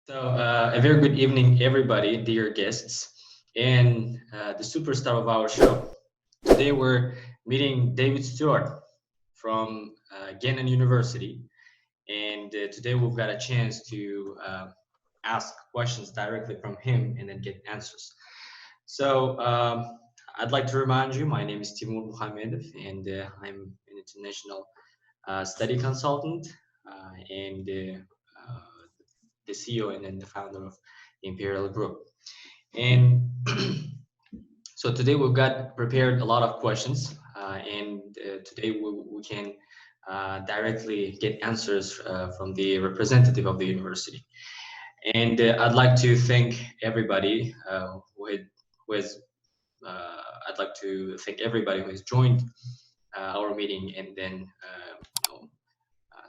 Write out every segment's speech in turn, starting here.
A very good evening, everybody, dear guests, and the superstar of our show. Today we're meeting David Stewart from Gannon University, and today we've got a chance to ask questions directly from him and then get answers. I'd like to remind you, my name is Temur Mukhammedov, and I'm an international study consultant and the CEO and then the founder of the Imperial Group. And so today we've got prepared a lot of questions, and today we can directly get answers from the representative of the university. And I'd like to thank everybody who has. I'd like to thank everybody who has joined our meeting and then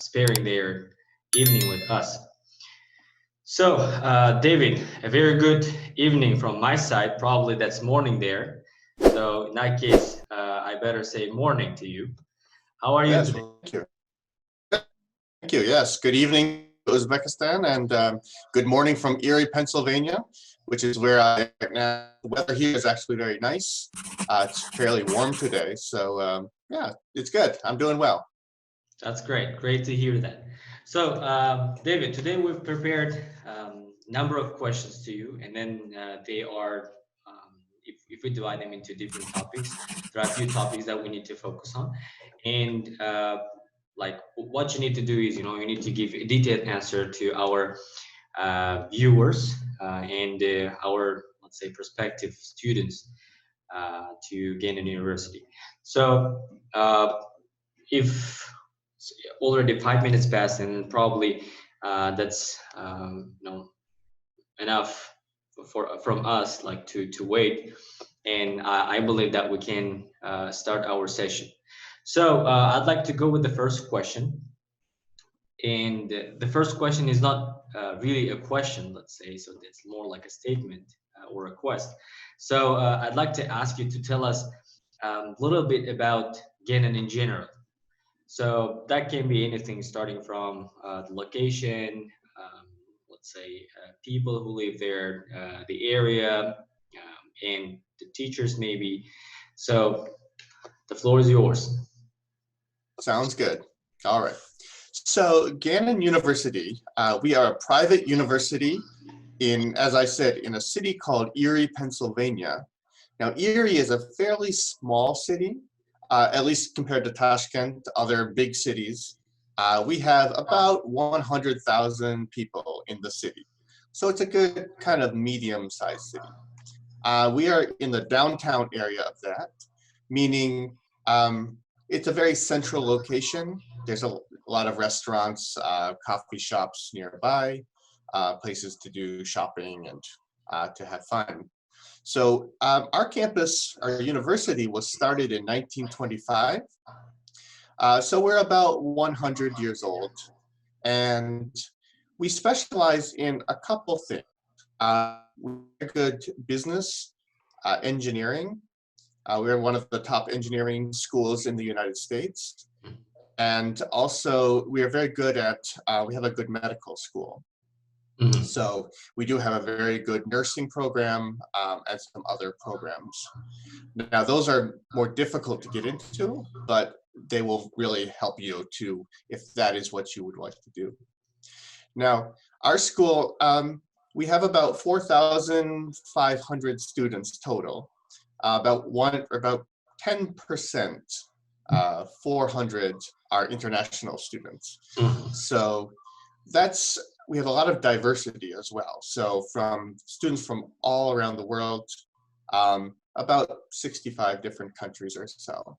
sparing their evening with us. So, David, a very good evening from my side. Probably that's morning there. So, in that case, I better say morning to you. How are you Yes, today? thank you. Thank you. Yes, good evening, Uzbekistan, and good morning from Erie, Pennsylvania, which is where I am right now. The weather here is actually very nice. It's fairly warm today, so yeah, it's good. I'm doing well. That's great. Great to hear that. So, David, today we've prepared number of questions to you, and then they are, if we divide them into different topics, there are a few topics that we need to focus on. And like what you need to do is, you need to give a detailed answer to our viewers and our, let's say, prospective students to Gannon University. So, if already 5 minutes passed, and probably that's enough from us, like to wait, and I believe that we can start our session. So I'd like to go with the first question, and the first question is not really a question, let's say, so it's more like a statement or request. So I'd like to ask you to tell us a little bit about Gannon in general. So that can be anything starting from the location, let's say people who live there, the area, and the teachers maybe. So the floor is yours. Sounds good. All right. So Gannon University, we are a private university in, as I said, in a city called Erie, Pennsylvania. Now, Erie is a fairly small city. At least compared to Tashkent, other big cities. We have about 100,000 people in the city. So it's a good kind of medium-sized city. We are in the downtown area of that, meaning it's a very central location. There's a lot of restaurants, coffee shops nearby, places to do shopping and to have fun. So our campus, our university, was started in 1925. So we're about 100 years old. And we specialize in a couple things. We're good business, engineering. We're one of the top engineering schools in the United States. And also, we are very good at, we have a good medical school. Mm-hmm. So we do have a very good nursing program and some other programs. Now, those are more difficult to get into, but they will really help you to, if that is what you would like to do. Now, our school, we have about 4,500 students total. About 10%, 400 are international students. Mm-hmm. So we have a lot of diversity as well. So from students from all around the world, about 65 different countries or so.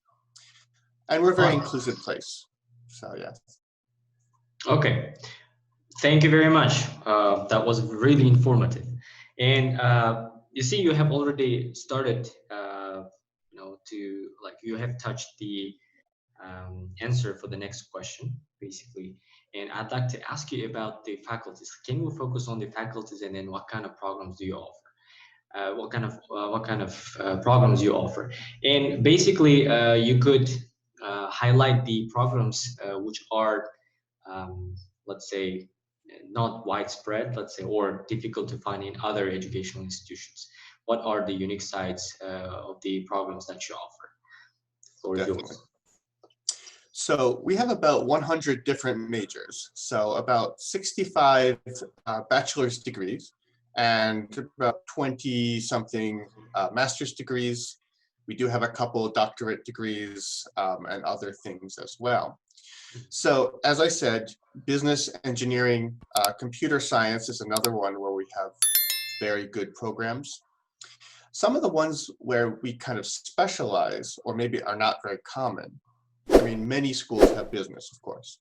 And we're a very inclusive place, so yes. Okay, thank you very much. That was really informative. And you see, you have already started, you have touched the answer for the next question, basically. And I'd like to ask you about the faculties. Can you focus on the faculties and then what kind of programs do you offer? What kind of programs you offer? And basically, you could highlight the programs which are, let's say, not widespread, let's say, or difficult to find in other educational institutions? What are the unique sides of the programs that you offer? The floor is yours. So we have about 100 different majors. So about 65 bachelor's degrees and about 20 something master's degrees. We do have a couple doctorate degrees and other things as well. So as I said, business, engineering, computer science is another one where we have very good programs. Some of the ones where we kind of specialize or maybe are not very common. I mean, many schools have business, of course.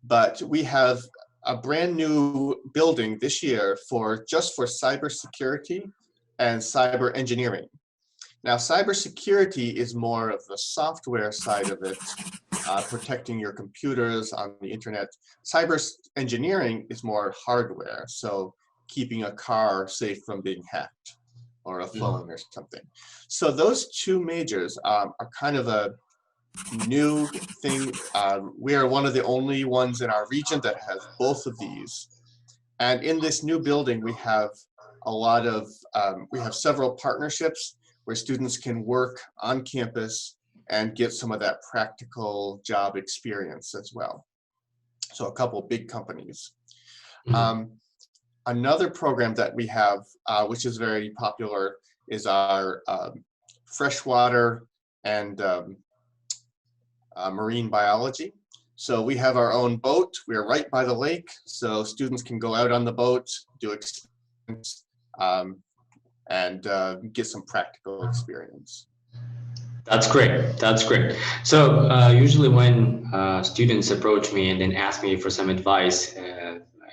But we have a brand new building this year just for cybersecurity and cyber engineering. Now, cybersecurity is more of the software side of it, protecting your computers on the internet. Cyber engineering is more hardware, so keeping a car safe from being hacked or a phone or something. So those two majors are kind of a new thing. We are one of the only ones in our region that has both of these. And in this new building, we have a lot of, we have several partnerships where students can work on campus and get some of that practical job experience as well. So a couple big companies. Another program that we have, which is very popular, is our freshwater and marine biology. So we have our own boat. We are right by the lake, so students can go out on the boat, do experiments, and get some practical experience. That's great. That's great. So usually when students approach me and then ask me for some advice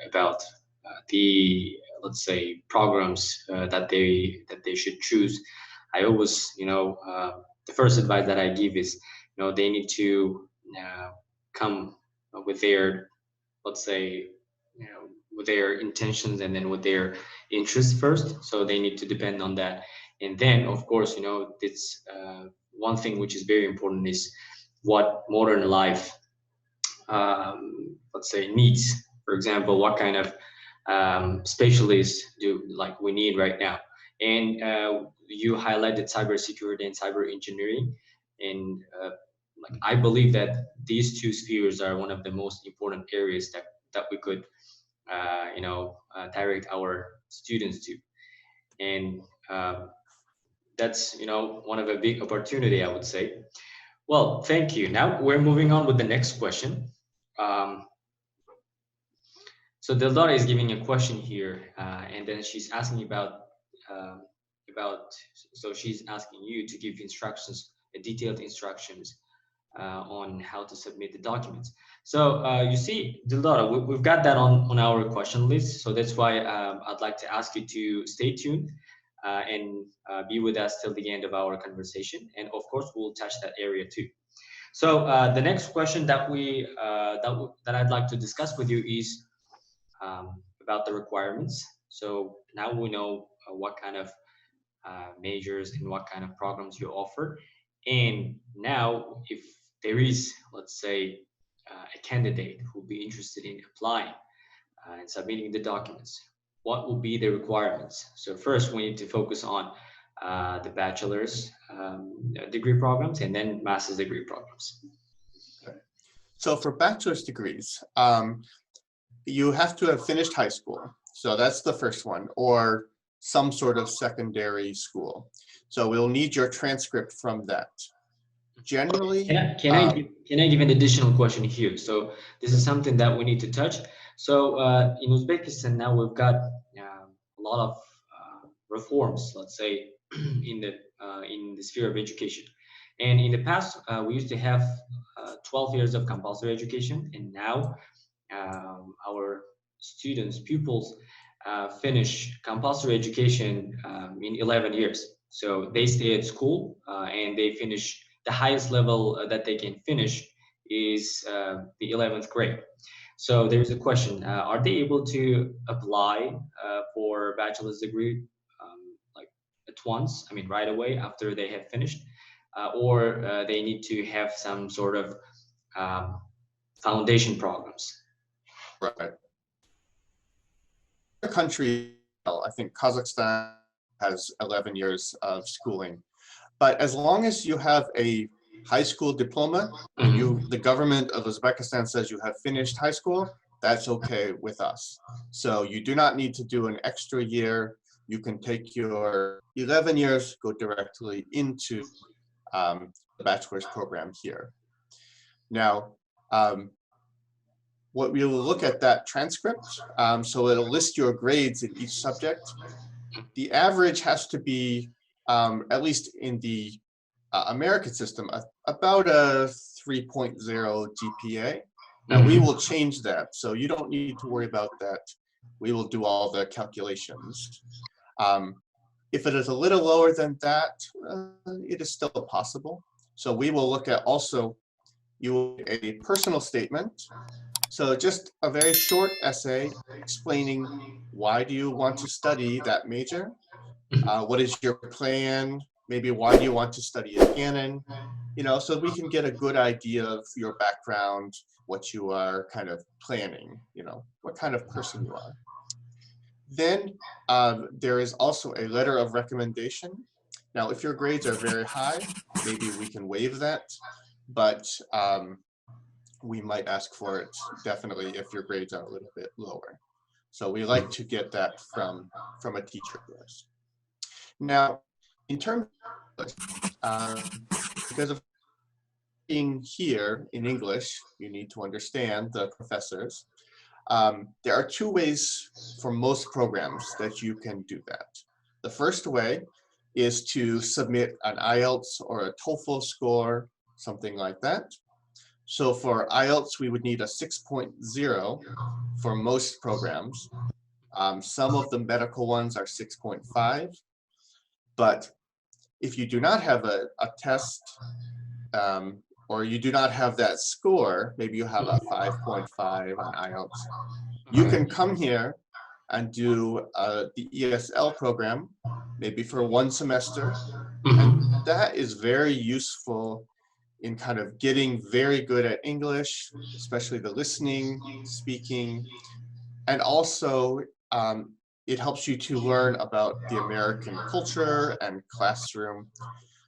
about the, let's say, programs that they should choose, I always, the first advice that I give is, they need to come with their, let's say, with their intentions and then with their interests first. So they need to depend on that. And then, of course, it's one thing which is very important is what modern life, let's say, needs. For example, what kind of specialists we need right now. And you highlighted cybersecurity and cyber engineering. And I believe that these two spheres are one of the most important areas that we could, direct our students to. And that's, one of a big opportunity, I would say. Well, thank you. Now we're moving on with the next question. So Dildara is giving a question here, and then she's asking about, so she's asking you to give instructions, detailed instructions on how to submit the documents. So you see, Dildara, we've got that on our question list. So that's why I'd like to ask you to stay tuned and be with us till the end of our conversation. And of course, we'll touch that area too. So the next question that I'd like to discuss with you is about the requirements. So now we know what kind of majors and what kind of programs you offer. And now if there is, let's say, a candidate who will be interested in applying and submitting the documents, what will be the requirements? So first we need to focus on the bachelor's degree programs and then master's degree programs. Okay. So for bachelor's degrees, you have to have finished high school. So that's the first one, or some sort of secondary school. So we'll need your transcript from that. Generally, can I give an additional question here? So this is something that we need to touch. So in Uzbekistan now we've got a lot of reforms, let's say, in the sphere of education. And in the past, we used to have 12 years of compulsory education, and now our pupils finish compulsory education in 11 years. So they stay at school and they finish. The highest level that they can finish is the 11th grade. So there's a question, are they able to apply for bachelor's degree at once, I mean right away after they have finished, or they need to have some sort of foundation programs? Right. The country, I think Kazakhstan has 11 years of schooling, but as long as you have a high school diploma and the government of Uzbekistan says you have finished high school, that's okay with us. So you do not need to do an extra year. You can take your 11 years, go directly into the bachelor's program here. Now, what we will look at that transcript, so it'll list your grades in each subject. The average has to be, at least in the American system, about a 3.0 GPA. Now we will change that, so you don't need to worry about that. We will do all the calculations. If it is a little lower than that, it is still possible. So we will look at also a personal statement. So just a very short essay explaining why do you want to study that major? What is your plan? Maybe why do you want to study at Gannon? You know, so we can get a good idea of your background, what you are kind of planning, you know, what kind of person you are. Then there is also a letter of recommendation. Now, if your grades are very high, maybe we can waive that, but we might ask for it definitely if your grades are a little bit lower. So we like to get that from a teacher first. Now, in terms of, because of being here in English, you need to understand the professors. There are two ways for most programs that you can do that. The first way is to submit an IELTS or a TOEFL score, something like that. So for IELTS, we would need a 6.0 for most programs. Some of the medical ones are 6.5. But if you do not have a test, or you do not have that score, maybe you have a 5.5 on IELTS, you can come here and do the ESL program, maybe for one semester. And that is very useful in kind of getting very good at English, especially the listening, speaking, and also it helps you to learn about the American culture and classroom.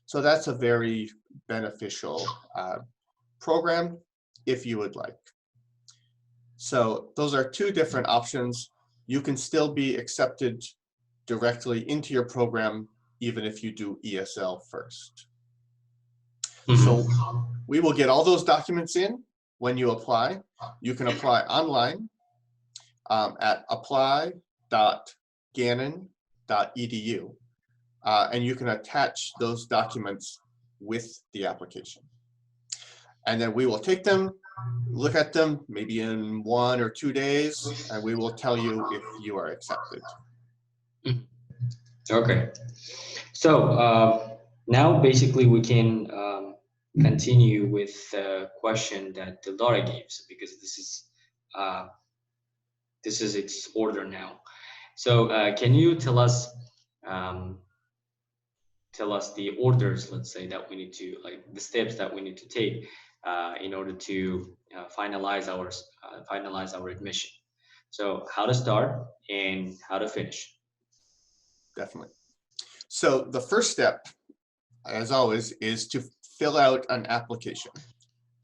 So that's a very beneficial program if you would like. So those are two different options. You can still be accepted directly into your program even if you do ESL first. So we will get all those documents in when you apply. You can apply online at apply.gannon.edu, and you can attach those documents with the application. And then we will take them, look at them maybe in 1 or 2 days, and we will tell you if you are accepted. Okay. So now basically we can continue with the question that Laura gives, because this is its order now. So can you tell us the orders, let's say, that we need to, like the steps that we need to take in order to finalize our admission. So how to start and how to finish. Definitely. So the first step, as always, is to fill out an application.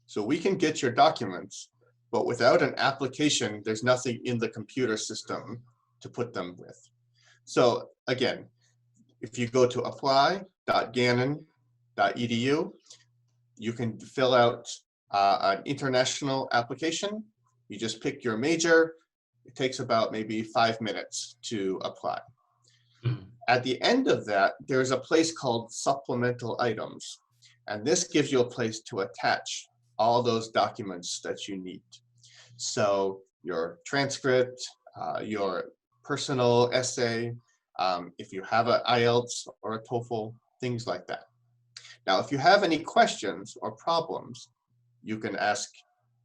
So we can get your documents, but without an application, there's nothing in the computer system to put them with. So again, if you go to apply.gannon.edu, you can fill out an international application. You just pick your major. It takes about maybe 5 minutes to apply. At the end of that, there's a place called supplemental items. And this gives you a place to attach all those documents that you need. So your transcript, your personal essay, if you have an IELTS or a TOEFL, things like that. Now, if you have any questions or problems, you can ask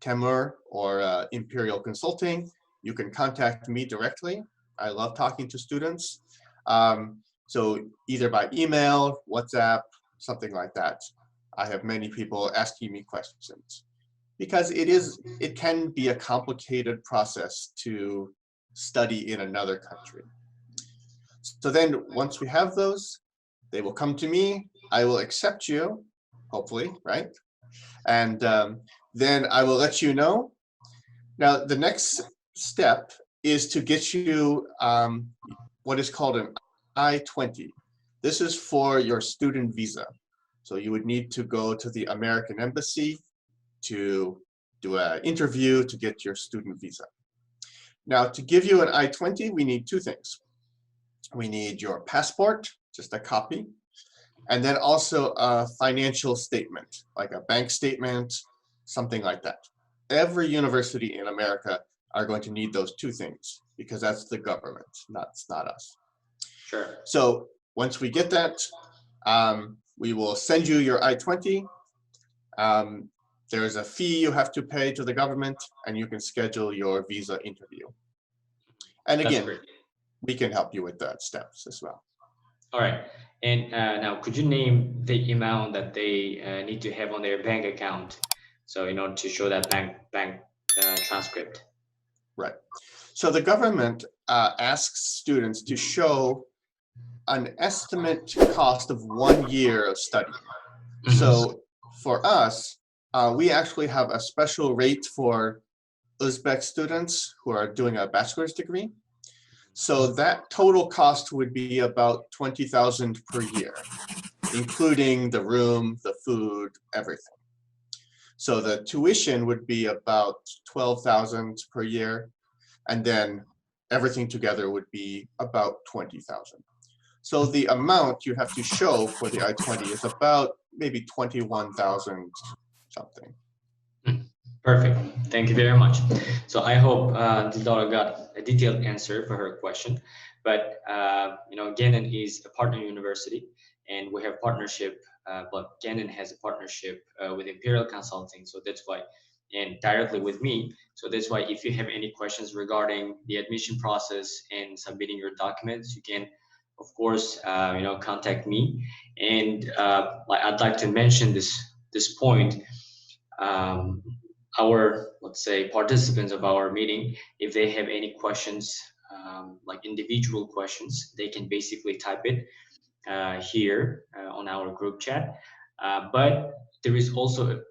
Temur or Imperial Consulting. You can contact me directly. I love talking to students. So either by email, WhatsApp, something like that. I have many people asking me questions. because it can be a complicated process to study in another country. So then once we have those, they will come to me, I will accept you, hopefully, right? And then I will let you know. Now, the next step is to get you what is called an I-20. This is for your student visa. So you would need to go to the American Embassy to do an interview to get your student visa. Now, to give you an I-20, we need two things. We need your passport, just a copy, and then also a financial statement, like a bank statement, something like that. Every university in America are going to need those two things because that's the government, not us. Sure. So once we get that, we will send you your I-20. There's a fee you have to pay to the government, and you can schedule your visa interview. And again, we can help you with the steps as well. All right. And now, could you name the amount that they need to have on their bank account? So in order to show that bank transcript. Right. So the government asks students to show an estimate cost of 1 year of study. Mm-hmm. So for us, we actually have a special rate for Uzbek students who are doing a bachelor's degree. So that total cost would be about 20,000 per year, including the room, the food, everything. So the tuition would be about 12,000 per year, and then everything together would be about 20,000. So the amount you have to show for the I-20 is about maybe 21,000 something. Perfect. Thank you very much. So I hope this daughter got a detailed answer for her question. But Gannon is a partner university, and we have partnership. But Gannon has a partnership with Imperial Consulting, so that's why, and directly with me. So that's why, if you have any questions regarding the admission process and submitting your documents, you can, of course, contact me. And I'd like to mention this point. Our, let's say, participants of our meeting, if they have any questions, like individual questions, they can basically type it here on our group chat. But there is also,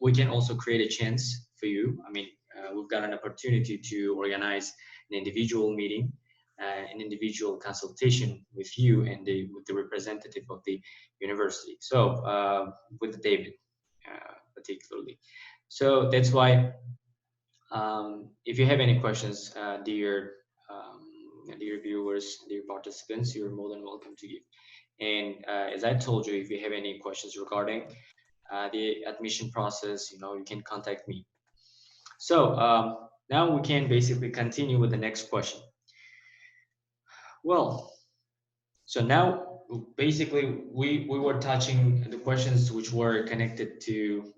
we can also create a chance for you. I mean, we've got an opportunity to organize an individual meeting, an individual consultation with you and with the representative of the university. So with David, particularly. So that's why, if you have any questions, dear viewers, dear participants, you're more than welcome to give. And as I told you, if you have any questions regarding the admission process, you can contact me. So now we can basically continue with the next question. Well, so now basically we were touching the questions which were connected to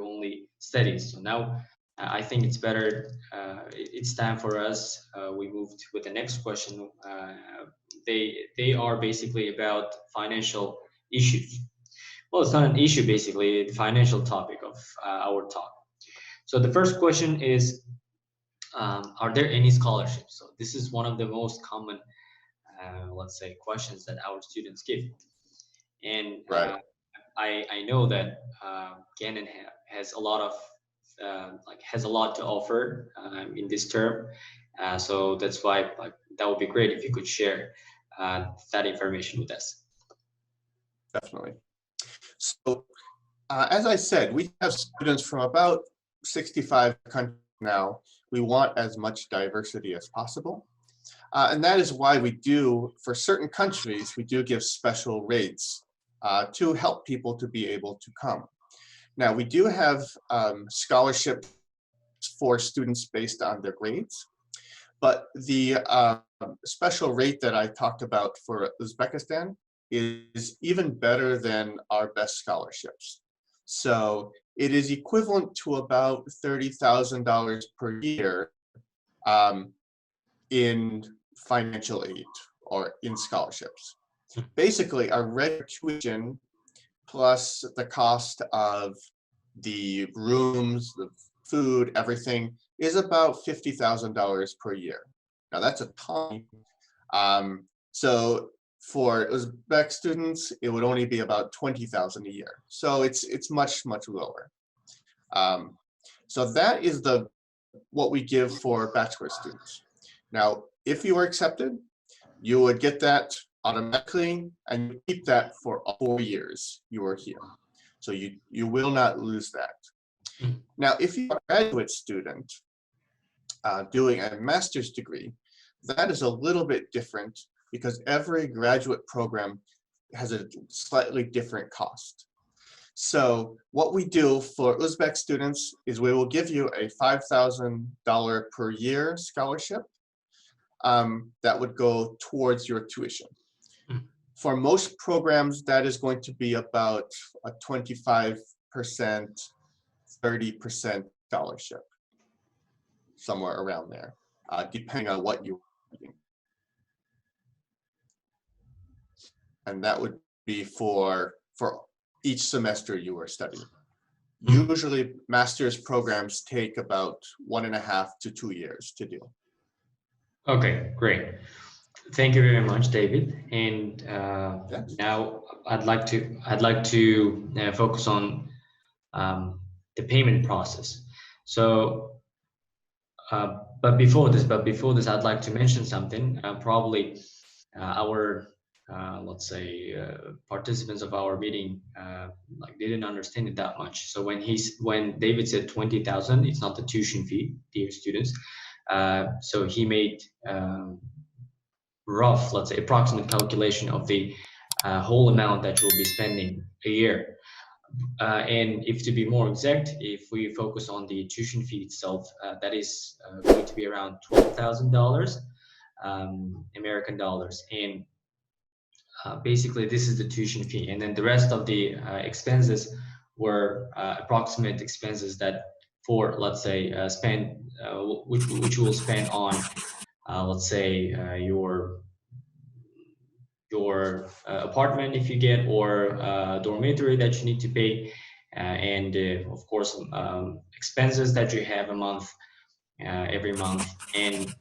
only studies. So now I think it's better, it's time for us, we moved with the next question. They are basically about financial issues. Well, it's not an issue, basically, the financial topic of our talk. So the first question is, are there any scholarships? So this is one of the most common, let's say, questions that our students give. And right. I know that Gannon has a lot of has a lot to offer in this term, so that's why that would be great if you could share that information with us. Definitely. So as I said, we have students from about 65 countries now. We want as much diversity as possible. And that is why we do, for certain countries, we do give special rates to help people to be able to come. Now, we do have scholarships for students based on their grades, but the special rate that I talked about for Uzbekistan is even better than our best scholarships. So it is equivalent to about $30,000 per year in financial aid or in scholarships. Basically, our regular tuition plus the cost of the rooms, the food, everything is about $50,000 per year. Now that's a ton. So for Uzbek students, it would only be about 20,000 a year. So it's much lower. So that is what we give for bachelor students. Now, if you were accepted, you would get that automatically, and you keep that for 4 years you are here. So you will not lose that. Now, if you're a graduate student doing a master's degree, that is a little bit different because every graduate program has a slightly different cost. So what we do for Uzbek students is we will give you a $5,000 per year scholarship that would go towards your tuition. For most programs, that is going to be about a 25%, 30% scholarship, somewhere around there, depending on what you're reading. And that would be for each semester you are studying. Usually, master's programs take about 1.5 to 2 years to do. Okay, great. Thank you very much, David. And Yes. now I'd like to focus on the payment process. So, but before this, I'd like to mention something. Probably our let's say participants of our meeting like didn't understand it that much. So when David said 20,000, it's not the tuition fee, dear students. So he made rough, let's say, approximate calculation of the whole amount that you'll be spending a year. And if to be more exact, if we focus on the tuition fee itself, that is going to be around $12,000 American dollars. And basically, this is the tuition fee. And then the rest of the expenses were approximate expenses that for, let's say, which you will spend on, let's say, your apartment if you get, or dormitory that you need to pay, and of course expenses that you have a month, every month, and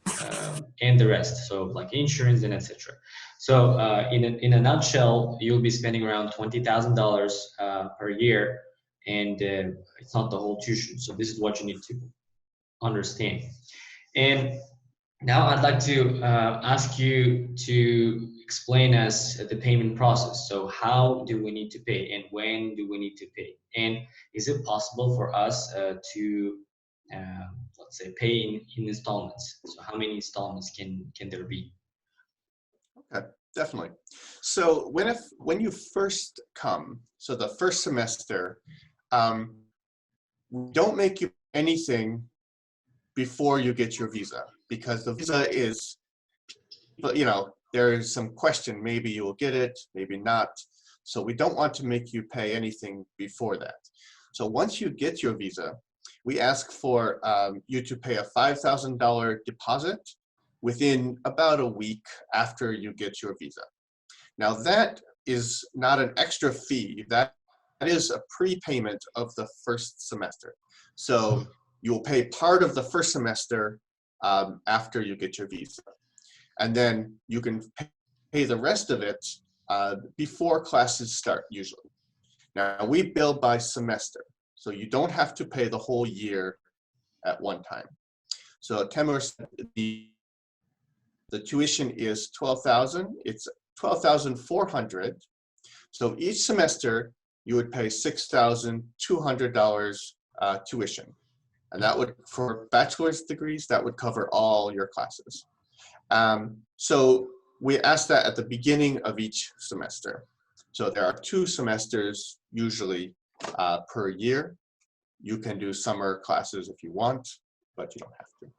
the rest, so like insurance and etc. So in a nutshell, you'll be spending around $20,000 per year, and it's not the whole tuition. So this is what you need to understand. And now I'd like to ask you to explain us the payment process. So how do we need to pay, and when do we need to pay? And is it possible for us to, let's say, pay in installments? So how many installments can there be? Okay, definitely. So when you first come, so the first semester, we don't make you anything before you get your visa, because the visa is, you know, there is some question, maybe you will get it, maybe not. So we don't want to make you pay anything before that. So once you get your visa, we ask for you to pay a $5,000 deposit within about a week after you get your visa. Now that is not an extra fee, that is a prepayment of the first semester. So you will pay part of the first semester after you get your visa. And then you can pay the rest of it before classes start usually. Now we bill by semester, so you don't have to pay the whole year at one time. So Temur said the tuition is $12,000, it's $12,400. So each semester you would pay $6,200 tuition. And that would, for bachelor's degrees, that would cover all your classes. So we ask that at the beginning of each semester. So there are 2 semesters usually per year. You can do summer classes if you want, but you don't have to.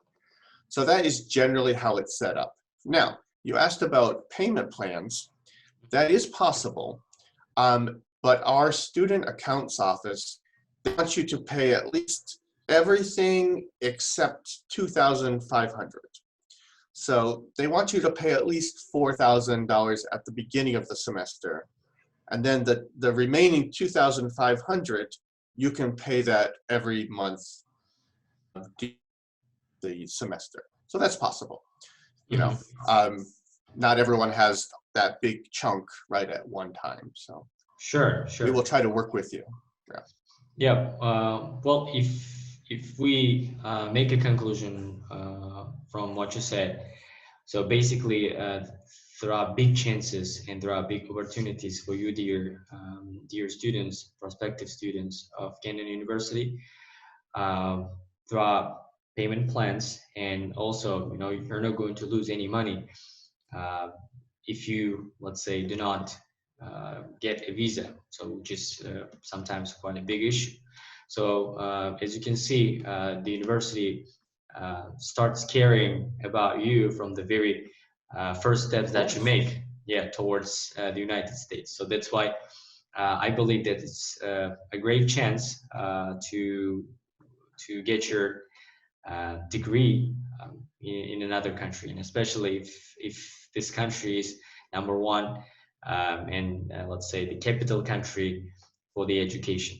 So that is generally how it's set up. Now, you asked about payment plans. That is possible, but our student accounts office wants you to pay at least everything except $2,500. So they want you to pay at least $4,000 at the beginning of the semester. And then the remaining $2,500 you can pay that every month of the semester. So that's possible. You know, not everyone has that big chunk right at one time. So Sure. we will try to work with you. Yeah. Yeah. Well, if we make a conclusion from what you said, so basically there are big chances and there are big opportunities for you, dear students, prospective students of Gannon University. There are payment plans, and also, you know, you're not going to lose any money if you, let's say, do not get a visa, so which is sometimes quite a big issue. So as you can see, the university starts caring about you from the very first steps that you make, towards the United States. So that's why I believe that it's a great chance to get your degree in another country, and especially if this country is number one and let's say the capital country for the education.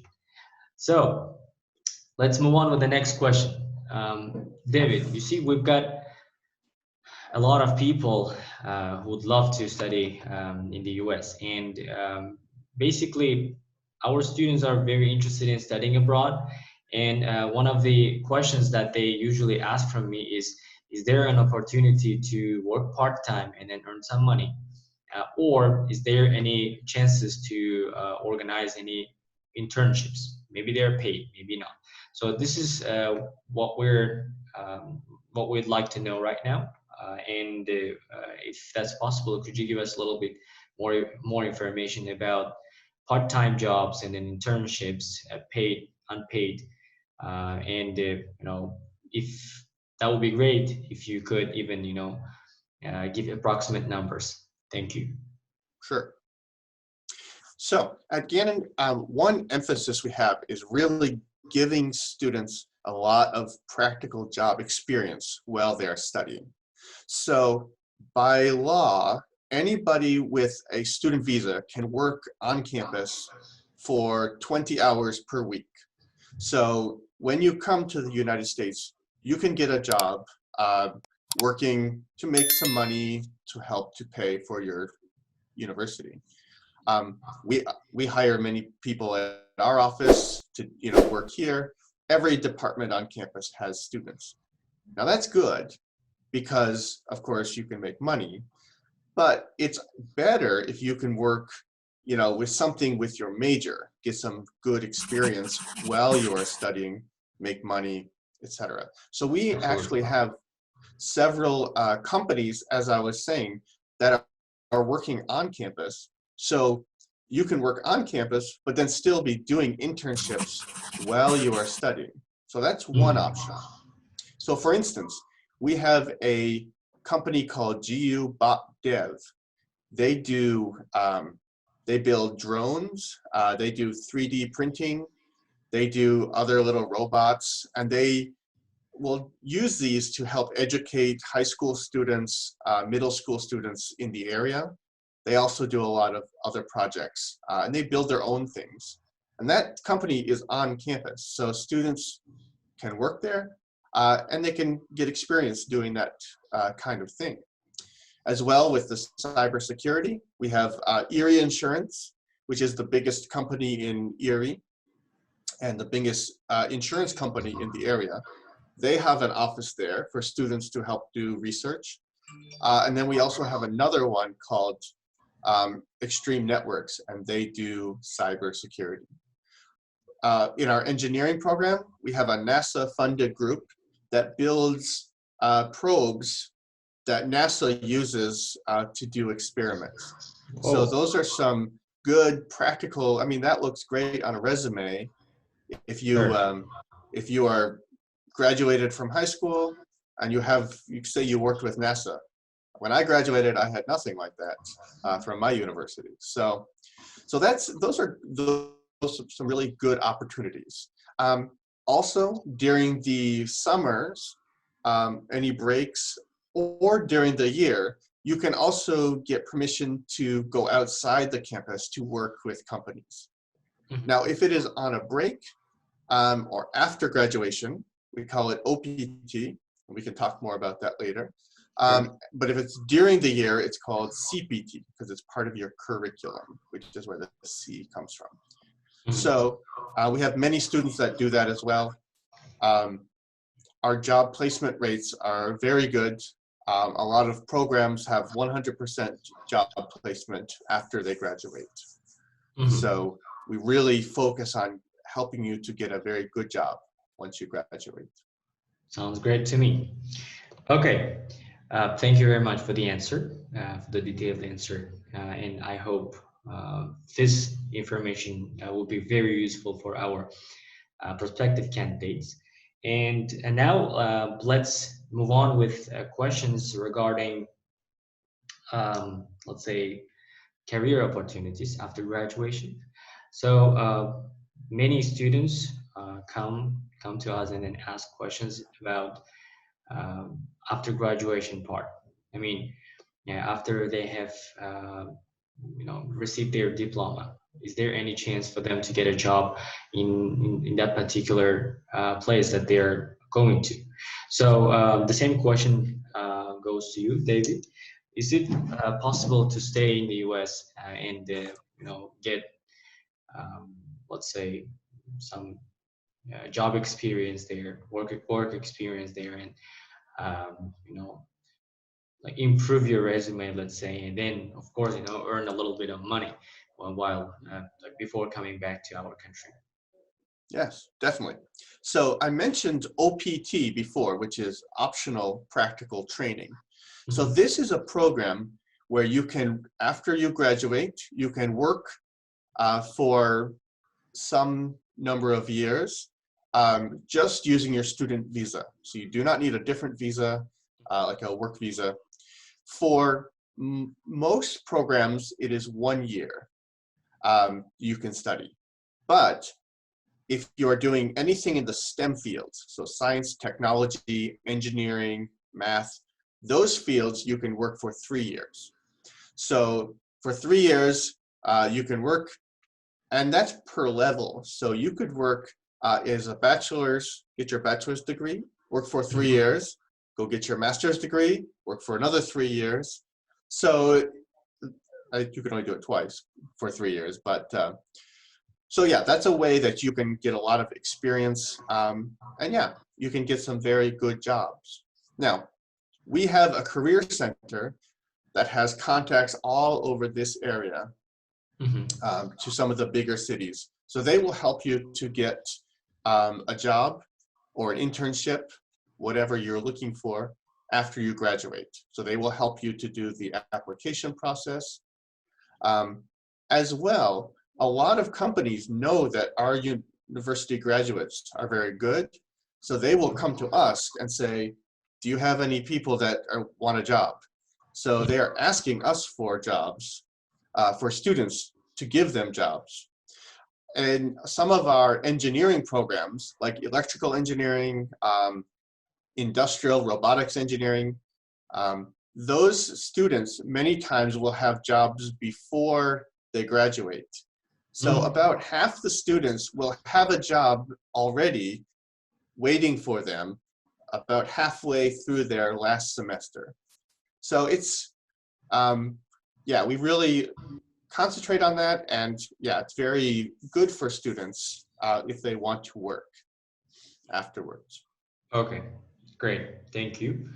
So let's move on with the next question. David, you see, we've got a lot of people who would love to study in the US, and basically our students are very interested in studying abroad. And one of the questions that they usually ask from me is there an opportunity to work part-time and then earn some money? Or is there any chances to organize any internships? Maybe they're paid, maybe not. So this is what we'd like to know right now. And if that's possible, could you give us a little bit more information about part-time jobs and then internships, paid, unpaid, and you know, if that would be great if you could even, you know, give approximate numbers. Thank you. Sure. So at Gannon, one emphasis we have is really giving students a lot of practical job experience while they're studying. So by law, anybody with a student visa can work on campus for 20 hours per week. So when you come to the United States, you can get a job working to make some money to help to pay for your university. We hire many people at our office to, you know, work here. Every department on campus has students. Now that's good because, of course, you can make money, but it's better if you can work, you know, with something with your major, get some good experience while you are studying, make money, etc. So we actually have several companies, as I was saying, that are working on campus. So you can work on campus, but then still be doing internships while you are studying. So that's one option. So for instance, we have a company called GU Bot Dev. They do, they build drones, they do 3D printing, they do other little robots, and they will use these to help educate high school students, middle school students in the area. They also do a lot of other projects, and they build their own things. And that company is on campus, so students can work there, and they can get experience doing that kind of thing. As well, with the cybersecurity, we have Erie Insurance, which is the biggest company in Erie and the biggest insurance company in the area. They have an office there for students to help do research. And then we also have another one called Extreme Networks, and they do cybersecurity. In our engineering program, we have a NASA-funded group that builds probes that NASA uses to do experiments. Oh. So those are some good practical, I mean, that looks great on a resume. If you are graduated from high school and you say you worked with NASA. When I graduated, I had nothing like that from my university. So those are some really good opportunities. Also, during the summers, any breaks, or during the year, you can also get permission to go outside the campus to work with companies. Now, if it is on a break, or after graduation, we call it OPT. We can talk more about that later. But if it's during the year, it's called CPT because it's part of your curriculum, which is where the C comes from. So we have many students that do that as well. Our job placement rates are very good. A lot of programs have 100% job placement after they graduate. So we really focus on helping you to get a very good job once you graduate. Sounds great to me. Okay, thank you very much for the answer, for the detailed answer. And I hope this information will be very useful for our prospective candidates. And now let's move on with questions regarding, let's say, career opportunities after graduation. So many students come to us and then ask questions about after graduation part. I mean, yeah, after they have received their diploma, is there any chance for them to get a job in that particular place that they're going to? So the same question goes to you, David. Is it possible to stay in the US and get let's say some job experience there, work experience there, and like improve your resume, let's say, and then of course earn a little bit of money while like before coming back to our country? Yes, definitely. So I mentioned OPT before, which is optional practical training. So this is a program where you can, after you graduate, you can work for some number of years just using your student visa. So you do not need a different visa, like a work visa. For most programs, it is 1 year you can study. But if you are doing anything in the STEM fields, so science, technology, engineering, math, those fields you can work for 3 years. So for 3 years, you can work, and that's per level. So you could work as a bachelor's, get your bachelor's degree, work for 3 years, go get your master's degree, work for another 3 years. So you can only do it twice for 3 years, but so yeah, that's a way that you can get a lot of experience, and yeah, you can get some very good jobs. Now, we have a career center that has contacts all over this area to some of the bigger cities. So they will help you to get a job or an internship, whatever you're looking for after you graduate. So they will help you to do the application process. As well, a lot of companies know that our university graduates are very good. So they will come to us and say, do you have any people that want a job? So they are asking us for jobs, for students to give them jobs. And some of our engineering programs, like electrical engineering, industrial robotics engineering, those students many times will have jobs before they graduate. So about half the students will have a job already waiting for them about halfway through their last semester. So it's, yeah, we really concentrate on that, and yeah, it's very good for students if they want to work afterwards. Okay, great, thank you.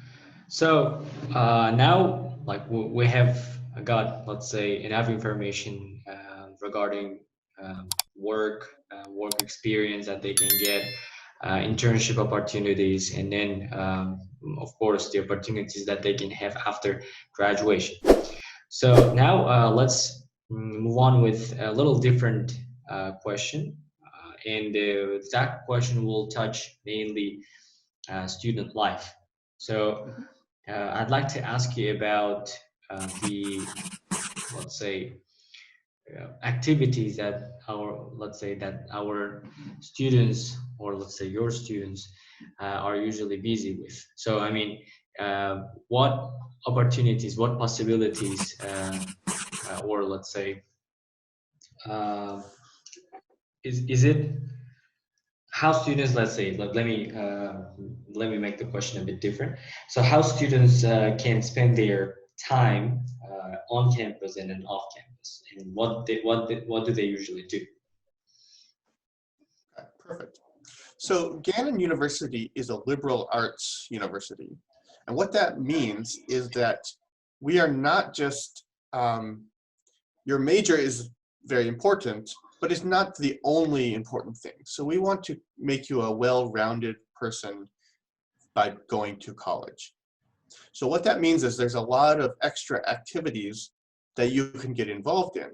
So now, like we have got, let's say, enough information regarding work experience that they can get, internship opportunities, and then of course the opportunities that they can have after graduation. So now let's move on with a little different question, and that question will touch mainly student life. So I'd like to ask you about the, let's say, activities that our students, or let's say your students, are usually busy with. So I mean, what opportunities, what possibilities, or let's say, is it how students, let's say, let me make the question a bit different. So how students can spend their time on campus and then off campus, and what do they usually do? Okay, perfect. So Gannon University is a liberal arts university. And what that means is that we are not just, your major is very important, but it's not the only important thing. So we want to make you a well-rounded person by going to college. So what that means is there's a lot of extra activities that you can get involved in.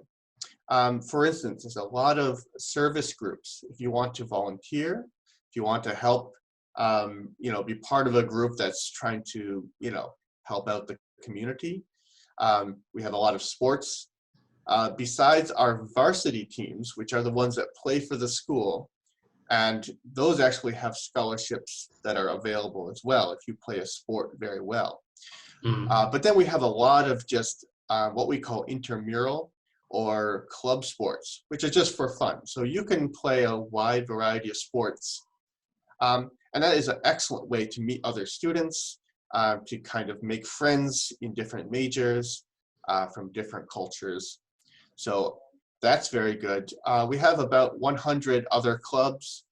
For instance, there's a lot of service groups. If you want to volunteer, if you want to help, be part of a group that's trying to, help out the community. We have a lot of sports. Besides our varsity teams, which are the ones that play for the school, and those actually have scholarships that are available as well if you play a sport very well. But then we have a lot of just what we call intramural or club sports, which are just for fun. So you can play a wide variety of sports. And that is an excellent way to meet other students, to kind of make friends in different majors from different cultures. So that's very good. We have about 100 other clubs.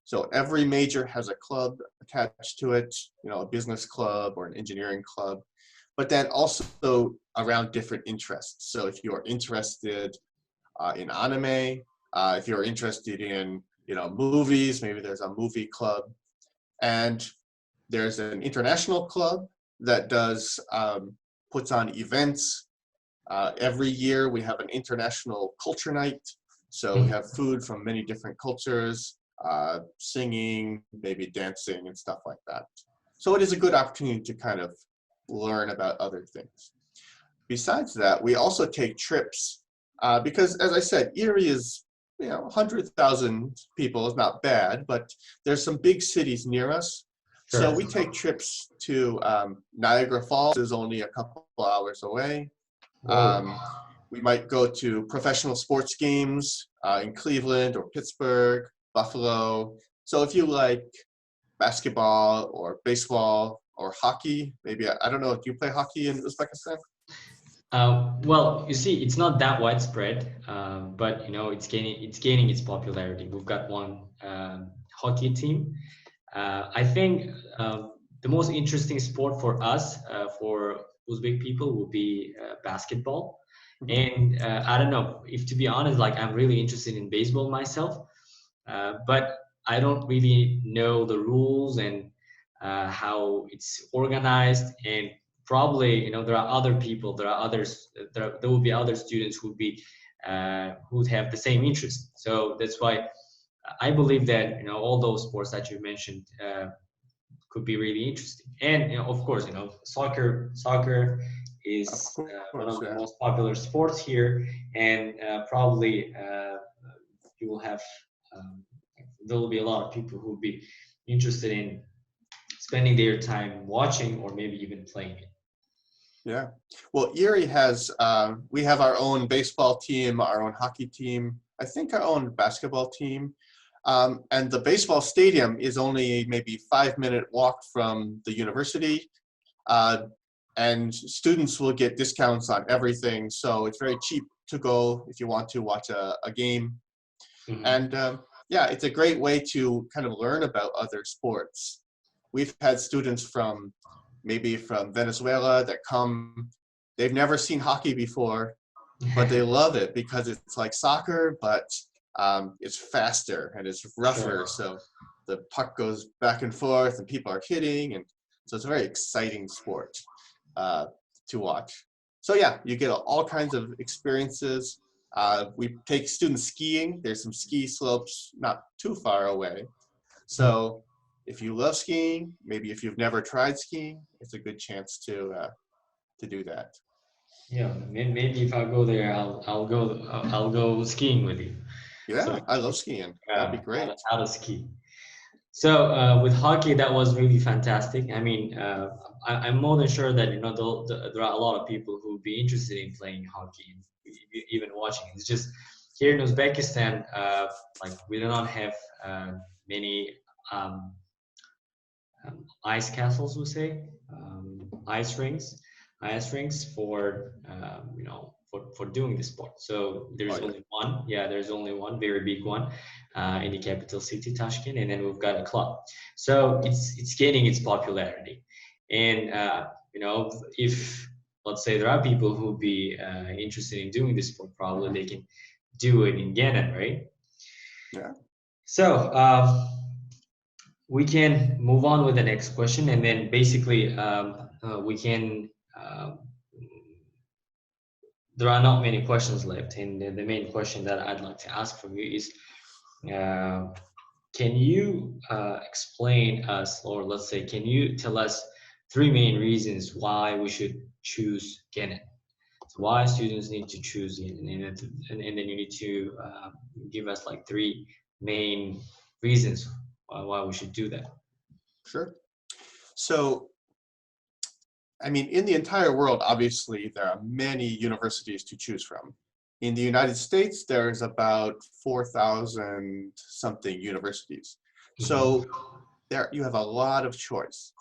So every major has a club attached to it, a business club or an engineering club, but then also around different interests. So if you're interested in anime, if you're interested in, movies, maybe there's a movie club. And there's an international club that does, puts on events. Every year we have an international culture night. So we have food from many different cultures, singing, maybe dancing and stuff like that. So it is a good opportunity to kind of learn about other things. Besides that, we also take trips because, as I said, Erie is, 100,000 people is not bad, but there's some big cities near us. Sure. So we take trips to Niagara Falls, is only a couple hours away. We might go to professional sports games in Cleveland or Pittsburgh, Buffalo. So if you like basketball or baseball or hockey, maybe, I don't know, do you play hockey in Uzbekistan? Well, you see, it's not that widespread, but it's gaining its popularity. We've got one hockey team. I think the most interesting sport for us, for Uzbek people, would be basketball. And I don't know if, to be honest, like I'm really interested in baseball myself, but I don't really know the rules and how it's organized. And probably, there are other people, there will be other students who would have the same interest. So that's why I believe that all those sports that you mentioned could be really interesting. And of course, soccer is one of the most popular sports here, and probably you will have there will be a lot of people who will be interested in spending their time watching or maybe even playing it. Yeah. Well, Erie has, we have our own baseball team, our own hockey team, I think our own basketball team. And the baseball stadium is only maybe 5-minute walk from the university. And students will get discounts on everything. So it's very cheap to go if you want to watch a game. And yeah, it's a great way to kind of learn about other sports. We've had students from Venezuela that come, they've never seen hockey before, but they love it because it's like soccer, but it's faster and it's rougher. Sure. So the puck goes back and forth and people are hitting. And so it's a very exciting sport to watch. So yeah, you get all kinds of experiences. We take students skiing. There's some ski slopes not too far away. So if you love skiing, maybe if you've never tried skiing, it's a good chance to do that. Yeah, maybe if I go there, I'll go skiing with you. Yeah, so, I love skiing. That'd be great. How to ski. So with hockey, that was really fantastic. I mean, I'm more than sure that there are a lot of people who would be interested in playing hockey, even watching. It's just here in Uzbekistan, like we do not have many ice castles, we say, ice rings for for doing this sport. So there's only one, there's only one very big one in the capital city, Tashkent, and then we've got a club. So it's gaining its popularity, and if let's say there are people who would be interested in doing this sport, probably they can do it in Gannon, right? Yeah. So we can move on with the next question, and then basically we can. There are not many questions left, and the main question that I'd like to ask from you is, can you explain us, or let's say, can you tell us 3 main reasons why we should choose Gannon? So why students need to choose Gannon, and then you need to give us like 3 main reasons why we should do that. Sure. So, I mean, in the entire world, obviously, there are many universities to choose from. In the United States, there's about 4,000 something universities. So there you have a lot of choice.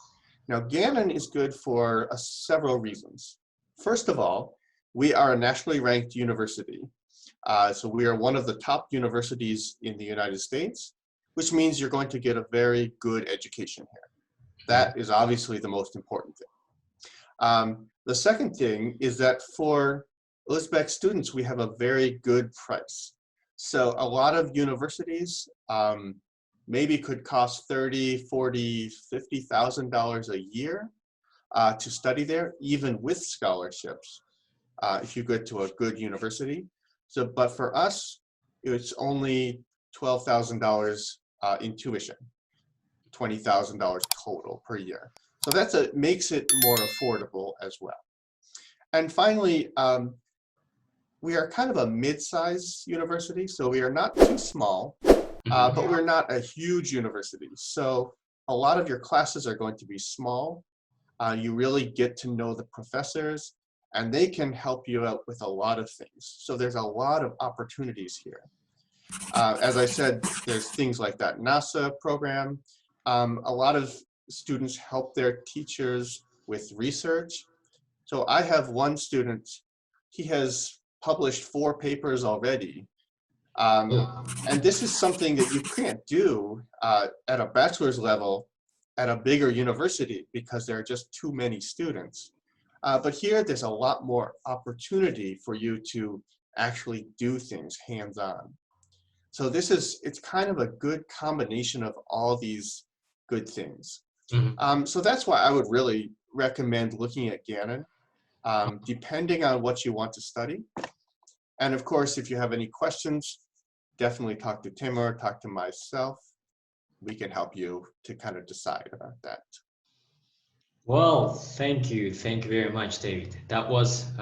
Now, Gannon is good for several reasons. First of all, we are a nationally ranked university. So we are one of the top universities in the United States, which means you're going to get a very good education here. That is obviously the most important thing. The second thing is that for Uzbek students, we have a very good price. So a lot of universities maybe could cost $30,000, $40,000, $50,000 a year to study there, even with scholarships, if you go to a good university. So, but for us, it's only $12,000 in tuition, $20,000 total per year. So that's makes it more affordable as well. And finally, we are kind of a mid-sized university, so we are not too small, but we're not a huge university. So a lot of your classes are going to be small. You really get to know the professors, and they can help you out with a lot of things. So there's a lot of opportunities here. As I said, there's things like that NASA program. A lot of students help their teachers with research. So I have one student, he has published 4 papers already. And this is something that you can't do at a bachelor's level at a bigger university because there are just too many students. But here, there's a lot more opportunity for you to actually do things hands-on. So it's kind of a good combination of all these good things. So that's why I would really recommend looking at Gannon, depending on what you want to study. And of course, if you have any questions, definitely talk to Temur, talk to myself. We can help you to kind of decide about that. Well, thank you very much, David. That was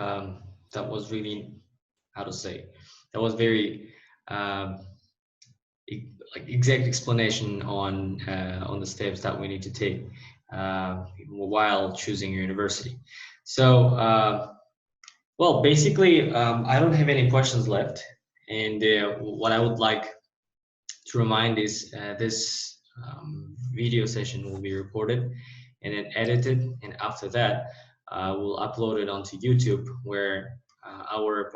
really, how to say, that was very like exact explanation on the steps that we need to take while choosing your university. So well, basically, I don't have any questions left, and what I would like to remind is this video session will be recorded and then edited, and after that we'll upload it onto YouTube, where our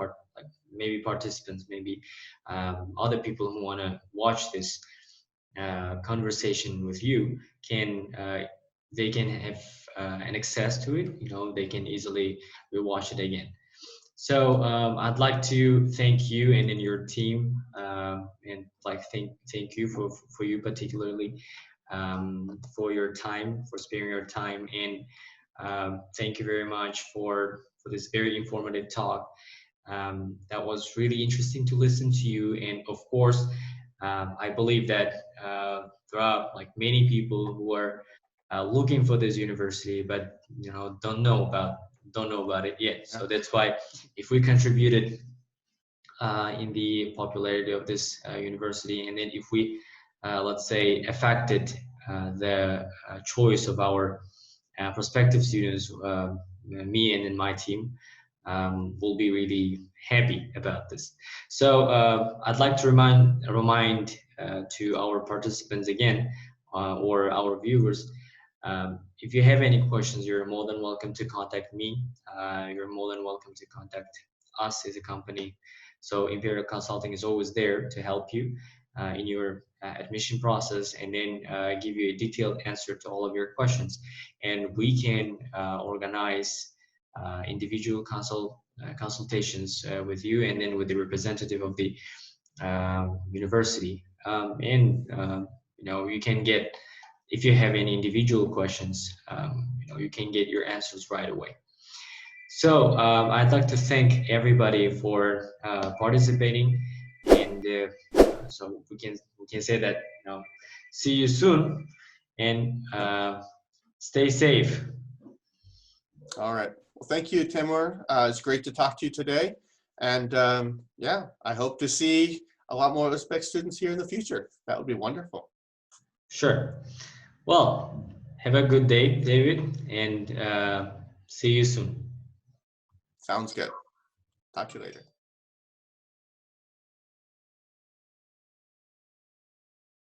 maybe participants, maybe other people who want to watch this conversation with you they can have an access to it. They can easily rewatch it again. So I'd like to thank you and then your team, and like thank you for you particularly, for your time, for sparing your time, and thank you very much for this very informative talk. That was really interesting to listen to you, and of course, I believe that there are like many people who are looking for this university, but don't know about it yet. So that's why, if we contributed in the popularity of this university, and then if we let's say affected the choice of our prospective students, me and then my team, will be really happy about this. So I'd like to remind to our participants again, or our viewers, if you have any questions, you're more than welcome to contact me. You're more than welcome to contact us as a company. So Imperial Consulting is always there to help you in your admission process, and then give you a detailed answer to all of your questions. And we can organize individual consultations with you, and then with the representative of the university. You can get, if you have any individual questions, you can get your answers right away. So I'd like to thank everybody for participating, and so we can say that, see you soon, and stay safe. All right. Well, thank you, Temur. It's great to talk to you today. And yeah, I hope to see a lot more Uzbek students here in the future. That would be wonderful. Sure. Well, have a good day, David, and see you soon. Sounds good. Talk to you later.